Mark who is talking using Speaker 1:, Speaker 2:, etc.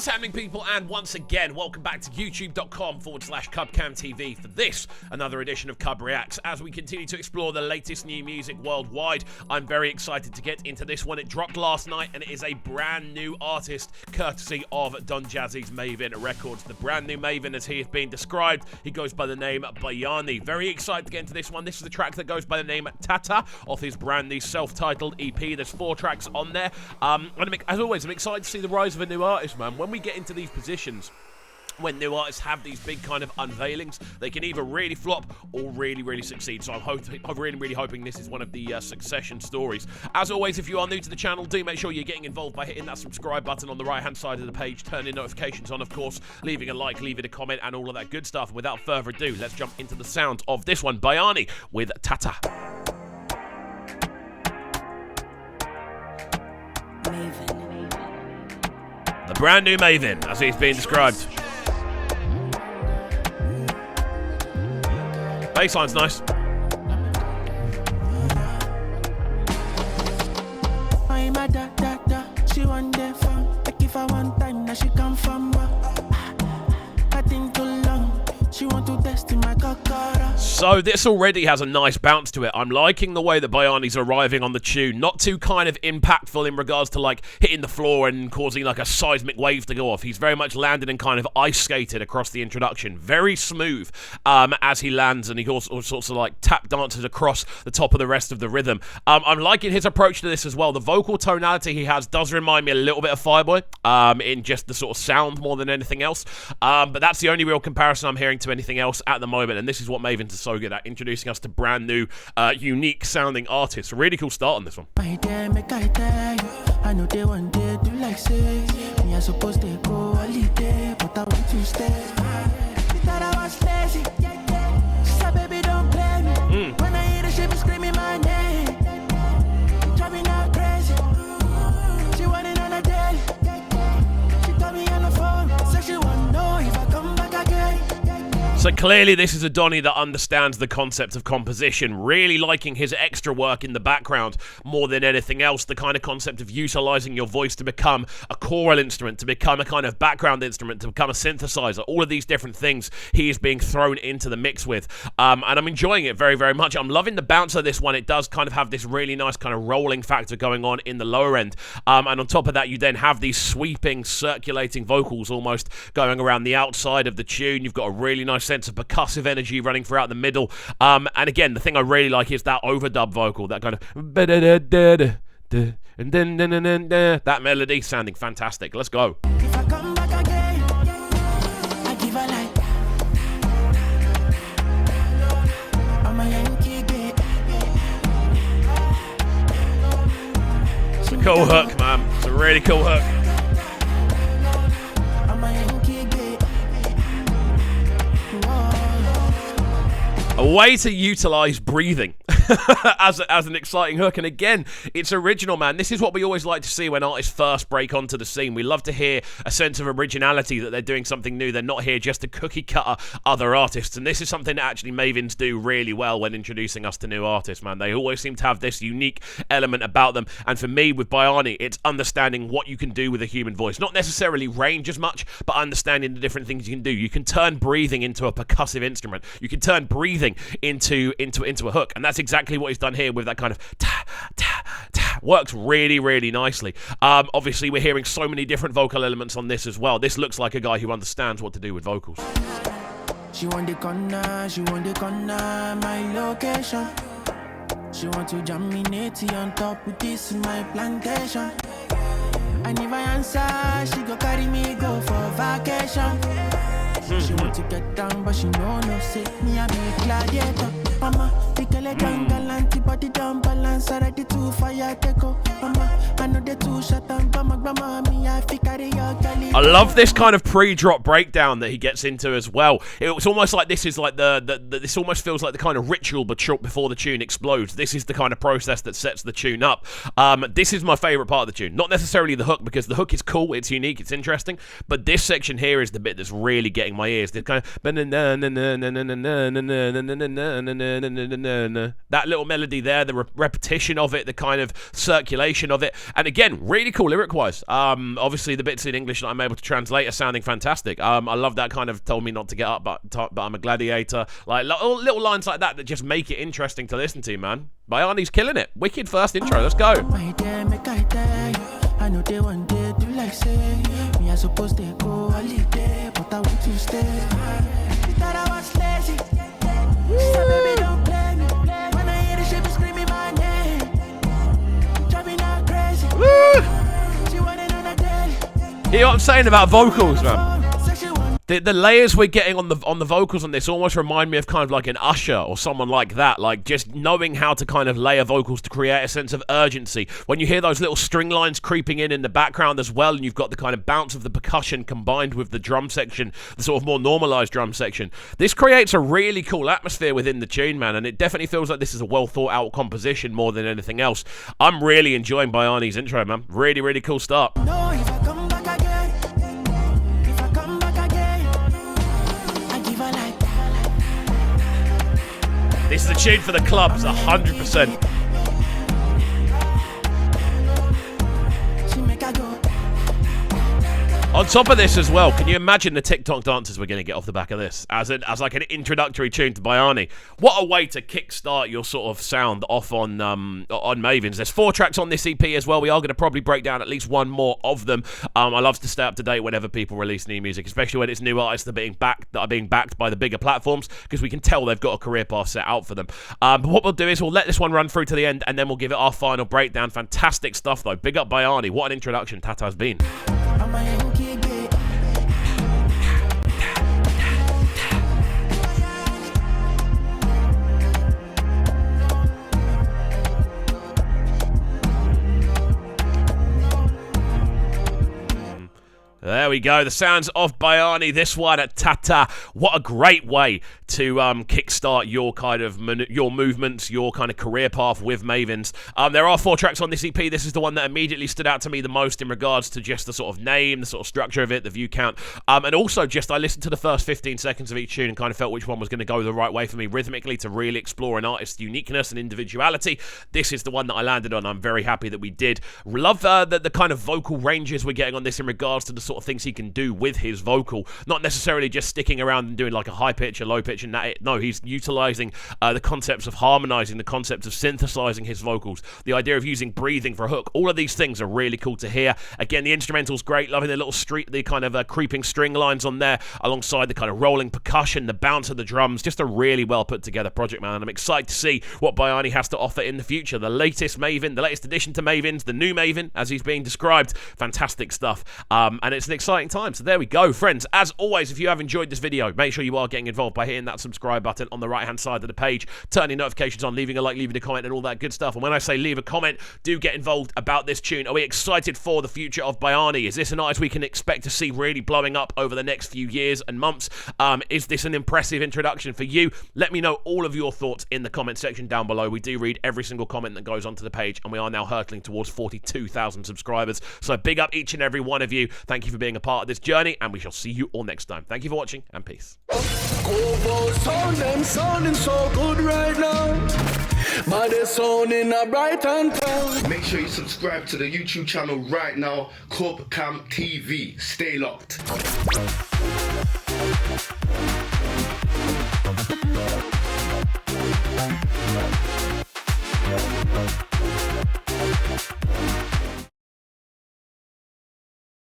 Speaker 1: What's happening, people? And once again, welcome back to youtube.com/CubCamTV for this, another edition of Cub Reacts. As we continue to explore the latest new music worldwide, I'm very excited to get into this one. It dropped last night, and it is a brand new artist, courtesy of Don Jazzy's MAVIN Records. The brand new MAVIN, as he has been described, he goes by the name Bayani. Very excited to get into this one. This is a track that goes by the name TaTa, off his brand new self-titled EP. There's 4 tracks on there. And as always, I'm excited to see the rise of a new artist, man. When we get into these positions, when new artists have these big kind of unveilings, they can either really flop or really, really succeed. So I'm really hoping this is one of the succession stories. As always, if you are new to the channel, do make sure you're getting involved by hitting that subscribe button on the right-hand side of the page, turning notifications on, of course, leaving a like, leaving a comment, and all of that good stuff. And without further ado, let's jump into the sound of this one, Bayani with TaTa. The brand new MAVIN, as he's been described. Bassline's nice.
Speaker 2: I'm a da. She want the fun. I give her one time, now she come from I think too long. She want to test in my kakara.
Speaker 1: So this already has a nice bounce to it. I'm liking the way that Bayani's arriving on the tune. Not too kind of impactful in regards to like hitting the floor and causing like a seismic wave to go off. He's very much landed and kind of ice skated across the introduction. Very smooth as he lands, and he also sorts of like tap dances across the top of the rest of the rhythm. I'm liking his approach to this as well. The vocal tonality he has does remind me a little bit of Fireboy in just the sort of sound more than anything else. But that's the only real comparison I'm hearing to anything else at the moment, and this is what MAVIN is so good at, introducing us to brand new, unique sounding artists. Really cool start on this one.
Speaker 2: I know they want to do like say me I supposed to go holiday, but I want to stay. She thought I was lazy. She said, baby, don't blame me. When I hear the shit, be screaming my name. Driving her crazy. She wanted on a daily. She told me on the phone, said she won't know if I come back again.
Speaker 1: So clearly this is a Donny that understands the concept of composition, really liking his extra work in the background more than anything else, the kind of concept of utilizing your voice to become a choral instrument, to become a kind of background instrument, to become a synthesizer. All of these different things he is being thrown into the mix with, and I'm enjoying it very, very much. I'm loving the bounce of this one. It does kind of have this really nice kind of rolling factor going on in the lower end, and on top of that you then have these sweeping, circulating vocals almost going around the outside of the tune. You've got a really nice sense of percussive energy running throughout the middle, and again, the thing I really like is that overdub vocal, that kind of that melody sounding fantastic. Let's go.
Speaker 2: If I come back again, I give her like I'm a Yankee bitch.
Speaker 1: It's a cool hook, man. It's a really cool hook.
Speaker 2: I'm a Yankee bitch.
Speaker 1: A way to utilize breathing as an exciting hook. And again, it's original, man. This is what we always like to see when artists first break onto the scene. We love to hear a sense of originality, that they're doing something new. They're not here just to cookie cutter other artists. And this is something that actually MAVINs do really well when introducing us to new artists, man. They always seem to have this unique element about them. And for me, with Bayani, it's understanding what you can do with a human voice. Not necessarily range as much, but understanding the different things you can do. You can turn breathing into a percussive instrument. You can turn breathing into a hook, and that's exactly what he's done here with that kind of ta ta ta. Works really, really nicely. Obviously we're hearing so many different vocal elements on this as well. This looks like a guy who understands what to do with vocals.
Speaker 2: She want the corner, my location. She want to jam me natty on top with this in my plantation. And if I answer, she go carry me go for vacation. She want to get down, but she no say me I be gladiator. Mama, the girl jungle antibody down balance, ready to fire take up. Mama, I know the two shot and grandma, me I fi carry your girl.
Speaker 1: I love this kind of pre-drop breakdown that he gets into as well. It's almost like this is like this almost feels like the kind of ritual before the tune explodes. This is the kind of process that sets the tune up. This is my favorite part of the tune. Not necessarily the hook, because the hook is cool, it's unique, it's interesting, but this section here is the bit that's really getting my ears. The kind of that little melody there, the repetition of it, the kind of circulation of it, and again, Really cool lyric-wise. Obviously, the bits in English that I'm able to translate are sounding fantastic. I love that kind of told me not to get up, but I'm a gladiator. Like little lines like that just make it interesting to listen to, man. Bayani's killing it. Wicked first intro. Let's go.
Speaker 2: My dear, make I tell you, I know they one day do like say me I supposed to go holiday, but I want to stay. She thought I was lazy. She said, baby, don't play me. When I hear the shit be screaming my name, driving her crazy. She wanted on a daily.
Speaker 1: You know what I'm saying about vocals, man? The layers we're getting on the vocals on this almost remind me of kind of like an Usher or someone like that, like just knowing how to kind of layer vocals to create a sense of urgency. When you hear those little string lines creeping in the background as well, and you've got the kind of bounce of the percussion combined with the drum section, the sort of more normalized drum section, this creates a really cool atmosphere within the tune, man, and it definitely feels like this is a well thought out composition more than anything else. I'm really enjoying Bayani's intro, man. Really, really cool start.
Speaker 2: No, if I come back again, if I come back again, I give her like that.
Speaker 1: This is a tune for the clubs, 100%.
Speaker 2: She make her go.
Speaker 1: On top of this as well, can you imagine the TikTok dances we're going to get off the back of this as like an introductory tune to Bayani? What a way to kickstart your sort of sound off on MAVIN's. There's 4 tracks on this EP as well. We are going to probably break down at least one more of them. I love to stay up to date whenever people release new music, especially when it's new artists that are being backed by the bigger platforms, because we can tell they've got a career path set out for them. But what we'll do is we'll let this one run through to the end, and then we'll give it our final breakdown. Fantastic stuff though. Big up Bayani. What an introduction TaTa's been.
Speaker 2: On my own kid.
Speaker 1: There we go, the sounds of Bayani, this one at TaTa. What a great way to kickstart your kind of your movements, your kind of career path with MAVIN's. There are 4 tracks on this EP. This is the one that immediately stood out to me the most in regards to just the sort of name, the sort of structure of it, the view count, and also just I listened to the first 15 seconds of each tune and kind of felt which one was going to go the right way for me rhythmically to really explore an artist's uniqueness and individuality. This is the one that I landed on. I'm very happy that we did. Love the kind of vocal ranges we're getting on this in regards to the sort of things he can do with his vocal, not necessarily just sticking around and doing like a high pitch, a low pitch, and that. No, he's utilizing the concepts of harmonizing, the concepts of synthesizing his vocals, the idea of using breathing for a hook. All of these things are really cool to hear. Again, the instrumental's great, loving the little the kind of creeping string lines on there, alongside the kind of rolling percussion, the bounce of the drums. Just a really well put together project, man. And I'm excited to see what Bayani has to offer in the future. The latest MAVIN, the latest addition to MAVIN's, the new MAVIN as he's being described. Fantastic stuff. And it's an exciting time. So there we go, friends. As always, if you have enjoyed this video, make sure you are getting involved by hitting that subscribe button on the right hand side of the page, turning notifications on, leaving a like, leaving a comment, and all that good stuff. And when I say leave a comment, do get involved about this tune. Are we excited for the future of Bayani? Is this an artist we can expect to see really blowing up over the next few years and months? Is this an impressive introduction for you? Let me know all of your thoughts in the comment section down below. We do read every single comment that goes onto the page, and we are now hurtling towards 42,000 subscribers. So big up each and every one of you. Thank you for being a part of this journey, and we shall see you all next time. Thank you for watching, and peace.
Speaker 3: Sounding so good right now. But they're sounding a bright and town.
Speaker 4: Make sure you subscribe to the YouTube channel right now, CubCamTV. Stay locked.